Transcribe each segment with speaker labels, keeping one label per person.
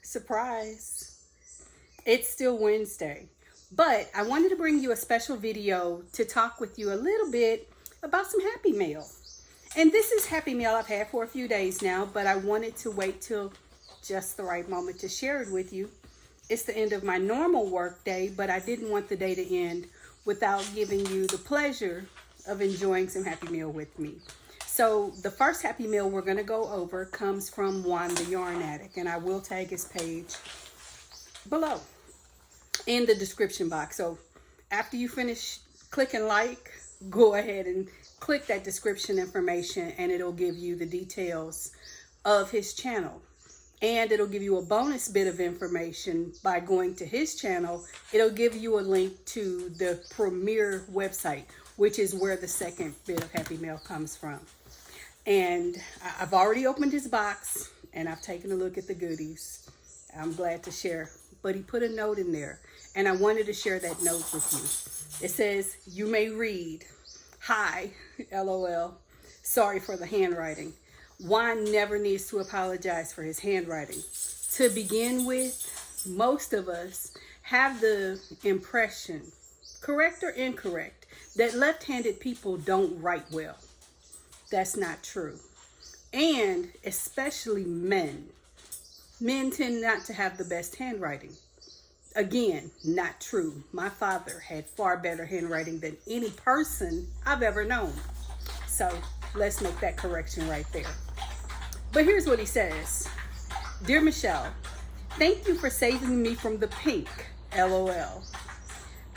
Speaker 1: Surprise. It's still Wednesday, but I wanted to bring you a special video to talk with you a little bit about some Happy Mail. And this is Happy Mail I've had for a few days now, but I wanted to wait till just the right moment to share it with you. It's the end of my normal work day, but I didn't want the day to end without giving you the pleasure of enjoying some Happy Mail with me. So the first Happy Mail we're going to go over comes from Juan the Yarn Addict, and I will tag his page below in the description box. So after you finish clicking like, go ahead and click that description information and it'll give you the details of his channel. And it'll give you a bonus bit of information by going to his channel. It'll give you a link to the premier website, which is where the second bit of Happy Mail comes from. And I've already opened his box and I've taken a look at the goodies. I'm glad to share. But he put a note in there and I wanted to share that note with you. It says, "You may read, hi, LOL, sorry for the handwriting. Juan never needs to apologize for his handwriting. To begin with, most of us have the impression, correct or incorrect, that left-handed people don't write well. That's not true. And especially men. Men tend not to have the best handwriting. Again, not true. My father had far better handwriting than any person I've ever known. So let's make that correction right there. But here's what he says. Dear Michelle, thank you for saving me from the pink, LOL.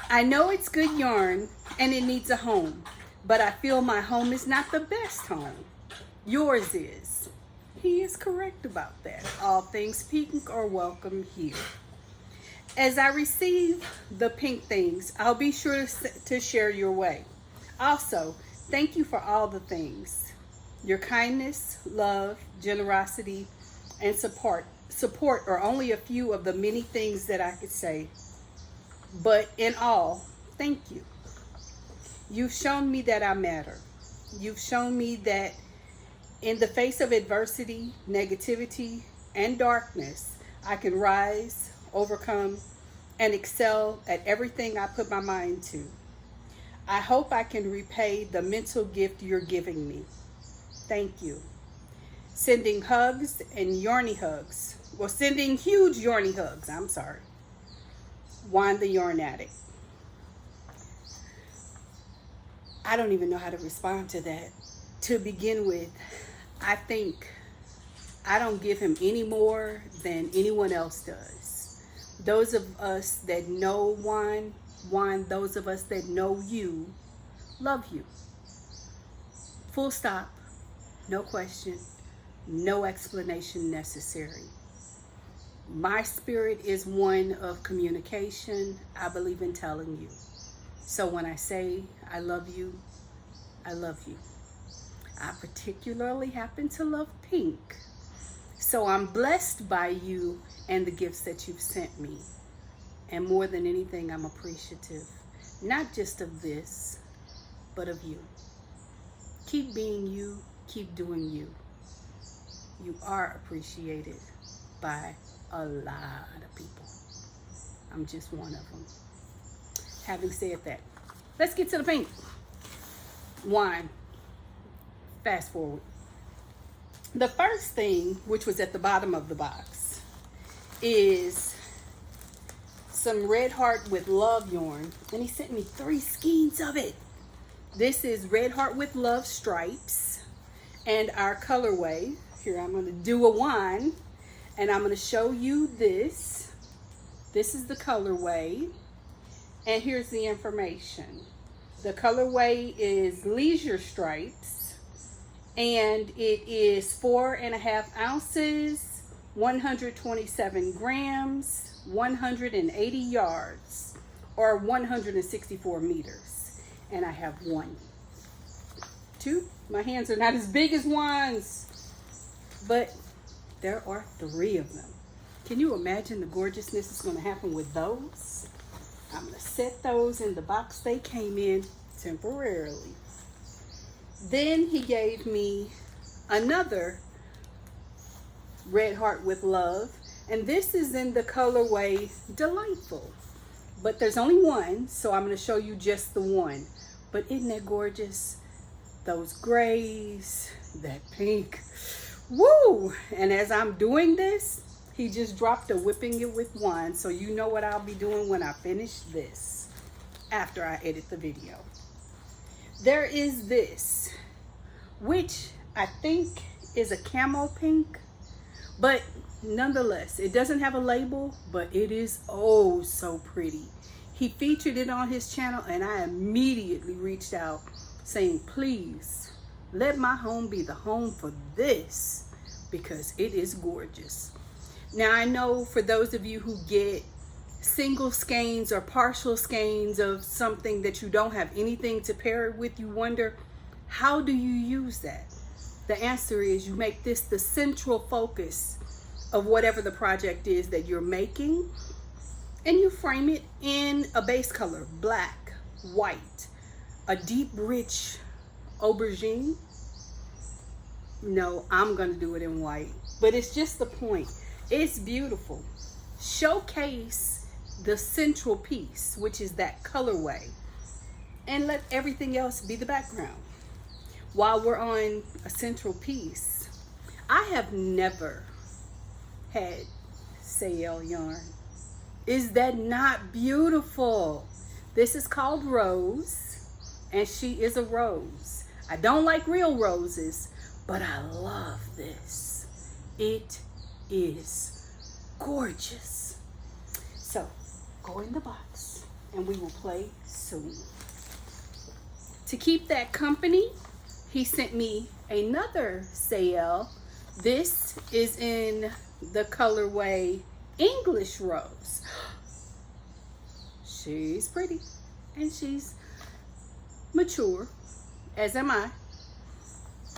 Speaker 1: I know it's good yarn and it needs a home, but I feel my home is not the best home. Yours is. He is correct about that. All things pink are welcome here. As I receive the pink things, I'll be sure to share your way. Also, thank you for all the things. Your kindness, love, generosity, and support are only a few of the many things that I could say. But in all, thank you. You've shown me that I matter. You've shown me that in the face of adversity, negativity, and darkness, I can rise, overcome, and excel at everything I put my mind to. I hope I can repay the mental gift you're giving me. Thank you. Sending hugs and yarny hugs. Well, sending huge yarny hugs. I'm sorry. Juan the Yarn Addict. I don't even know how to respond to that. To begin with, I think I don't give him any more than anyone else does. Those of us that know Juan, those of us that know you, love you. Full stop. No question, no explanation necessary. My spirit is one of communication. I believe in telling you. So when I say I love you, I love you. I particularly happen to love pink. So I'm blessed by you and the gifts that you've sent me. And more than anything, I'm appreciative, not just of this, but of you. Keep being you. Keep doing you. You are appreciated by a lot of people. I'm just one of them. Having said that, let's get to the pink. Wine. Fast forward. The first thing, which was at the bottom of the box, is some Red Heart with Love yarn. And he sent me 3 skeins of it. This is Red Heart with Love stripes. And our colorway, here I'm going to do a wine, and I'm going to show you this. This is the colorway, and here's the information. The colorway is Leisure Stripes, and it is 4.5 ounces, 127 grams, 180 yards, or 164 meters. And I have 1, 2. My hands are not as big as Juan's, but there are 3 of them. Can you imagine the gorgeousness that's going to happen with those? I'm going to set those in the box they came in temporarily. Then he gave me another Red Heart with Love, And this is in the colorway Delightful. But there's only one, so I'm going to show you just the one. But isn't that gorgeous? Those grays, that pink. Woo! And as I'm doing this, he just dropped a whipping it with wine. So you know what I'll be doing when I finish this, after I edit the video. There is this, which I think is a camo pink, but nonetheless, it doesn't have a label, but it is oh so pretty. He featured it on his channel, and I immediately reached out saying, please let my home be the home for this, because it is gorgeous. Now I know for those of you who get single skeins or partial skeins of something that you don't have anything to pair it with, you wonder, how do you use that? The answer is you make this the central focus of whatever the project is that you're making, and you frame it in a base color, black, white, a deep rich aubergine. No, I'm gonna do it in white, but it's just the point. It's beautiful. Showcase the central piece, which is that colorway, and let everything else be the background. While we're on a central piece, I have never had Sayel yarn. Is that not beautiful? This is called Rose, and she is a rose. I don't like real roses, but I love this. It is gorgeous. So go in the box and we will play soon. To keep that company, he sent me another Sayel. This is in the colorway English Rose. She's pretty and she's mature, as am I.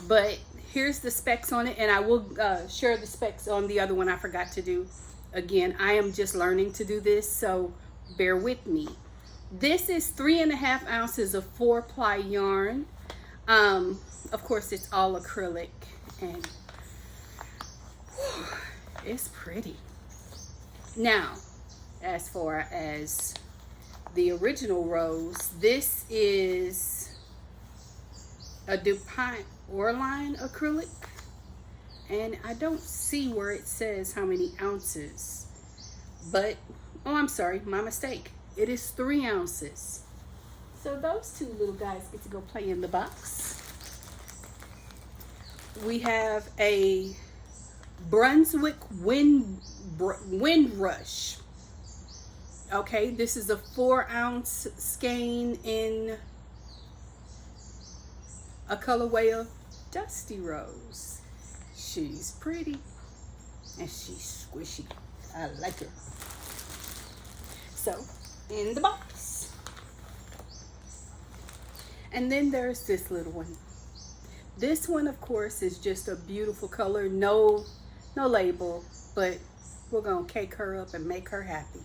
Speaker 1: But here's the specs on it, and I will share the specs on the other one I forgot to do. Again, I am just learning to do this, so bear with me. This is 3.5 ounces of 4-ply yarn. Of course, it's all acrylic, and whew, it's pretty. Now, as far as the original Rose, this is a DuPont Orline acrylic, and I don't see where it says how many ounces, but oh, I'm sorry, my mistake. It is 3 ounces. So those two little guys get to go play in the box. We have a Brunswick Windrush. Okay, this is a 4-ounce skein in a colorway of Dusty Rose. She's pretty and she's squishy. I like her. So, in the box. And then there's this little one. This one, of course, is just a beautiful color. No label, but we're gonna cake her up and make her happy.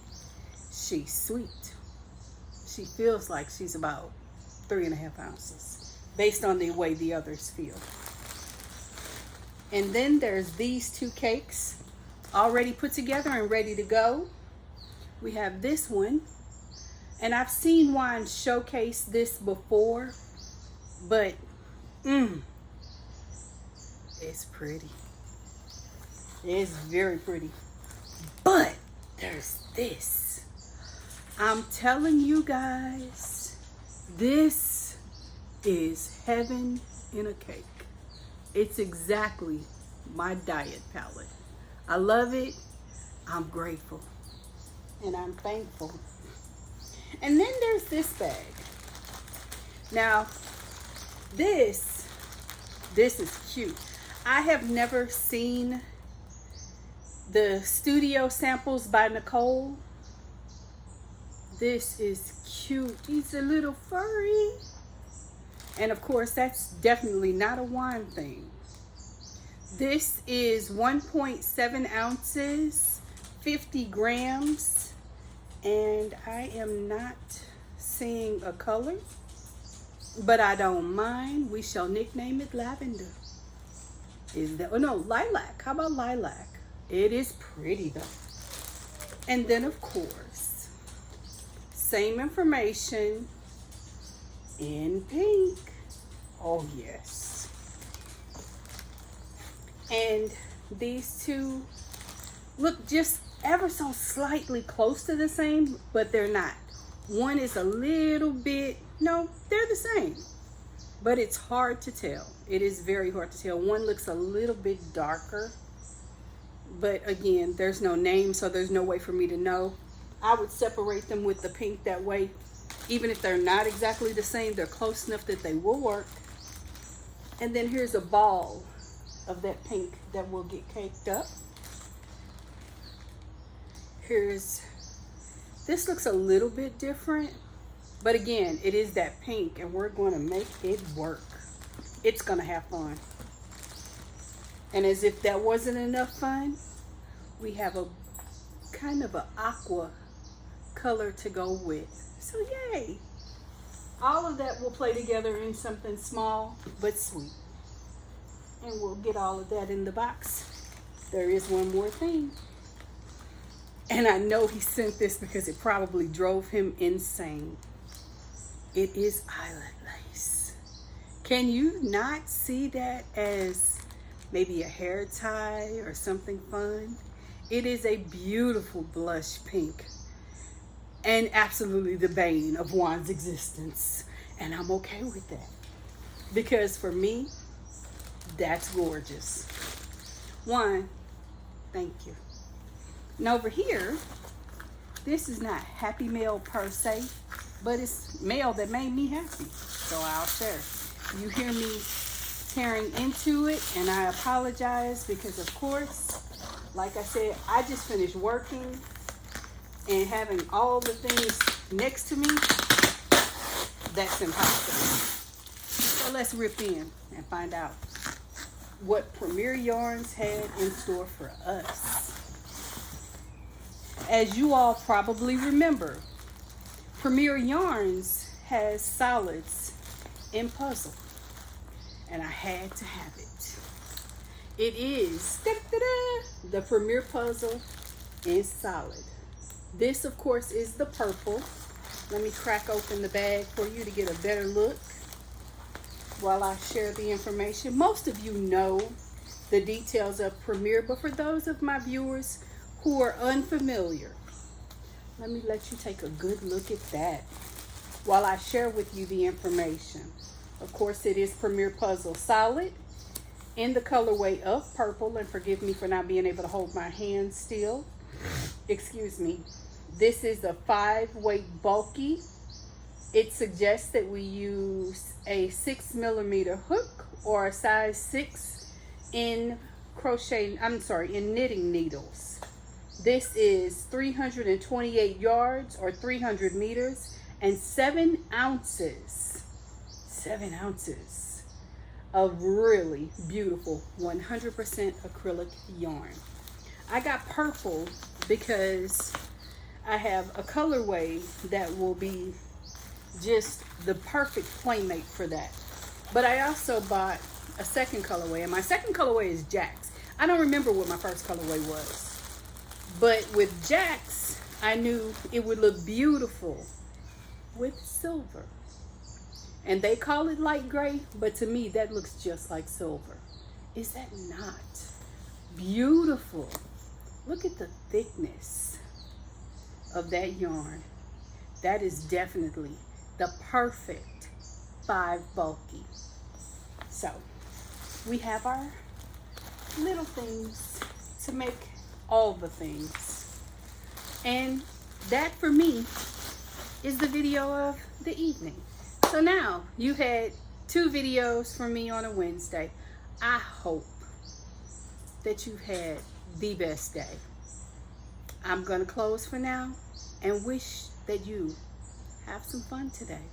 Speaker 1: She's sweet. She feels like she's about 3.5 ounces, based on the way the others feel. And then there's these two cakes already put together and ready to go. We have this one, and I've seen Wine showcase this before, but it's pretty. It's very pretty. But there's this. I'm telling you guys, this is heaven in a cake. It's exactly my diet palette. I love it. I'm grateful. And I'm thankful. And then there's this bag. Now, this is cute. I have never seen the Studio Samples by Nicole. This is cute. He's a little furry. And of course, that's definitely not a wine thing. This is 1.7 ounces, 50 grams. And I am not seeing a color, but I don't mind. We shall nickname it lavender. Is that, oh no, lilac. How about lilac? It is pretty though. And then of course, same information in pink. Oh yes. And these two look just ever so slightly close to the same, but they're not. One is a little bit, no, they're the same, but it's hard to tell. It is very hard to tell. One looks a little bit darker, but again, there's no name, so there's no way for me to know. I would separate them with the pink that way. Even if they're not exactly the same, they're close enough that they will work. And then here's a ball of that pink that will get caked up. This looks a little bit different, but again, it is that pink and we're going to make it work. It's going to have fun. And as if that wasn't enough fun, we have a kind of an aqua color to go with. So yay! All of that will play together in something small but sweet. And we'll get all of that in the box. There is one more thing. And I know he sent this because it probably drove him insane. It is eyelet lace. Can you not see that as maybe a hair tie or something fun? It is a beautiful blush pink and absolutely the bane of Juan's existence. And I'm okay with that because for me, that's gorgeous. Juan, thank you. And over here, this is not happy mail per se, but it's mail that made me happy. So I'll share. You hear me tearing into it, and I apologize because, of course, like I said, I just finished working and having all the things next to me, that's impossible. So let's rip in and find out what Premier Yarns had in store for us. As you all probably remember, Premier Yarns has solids in puzzle, and I had to have it. It is the Premier puzzle in solid. This, of course, is the purple. Let me crack open the bag for you to get a better look while I share the information. Most of you know the details of Premier, but for those of my viewers who are unfamiliar, let me let you take a good look at that while I share with you the information. Of course, it is Premier Puzzle Solid in the colorway of purple, and forgive me for not being able to hold my hand still. Excuse me. This is a 5-weight bulky. It suggests that we use a 6mm hook or a size 6 in knitting needles. This is 328 yards or 300 meters and 7 ounces. 7 ounces of really beautiful 100% acrylic yarn. I got purple because I have a colorway that will be just the perfect playmate for that. But I also bought a second colorway, and my second colorway is Jack's. I don't remember what my first colorway was. But with Jack's, I knew it would look beautiful with silver. And they call it light gray, but to me, that looks just like silver. Is that not beautiful? Look at the thickness of that yarn. That is definitely the perfect 5 bulky. So we have our little things to make all the things. And that for me is the video of the evening. So now you had 2 videos from me on a Wednesday. I hope that you had the best day. I'm going to close for now and wish that you have some fun today.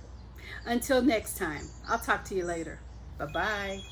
Speaker 1: Until next time, I'll talk to you later. Bye-bye.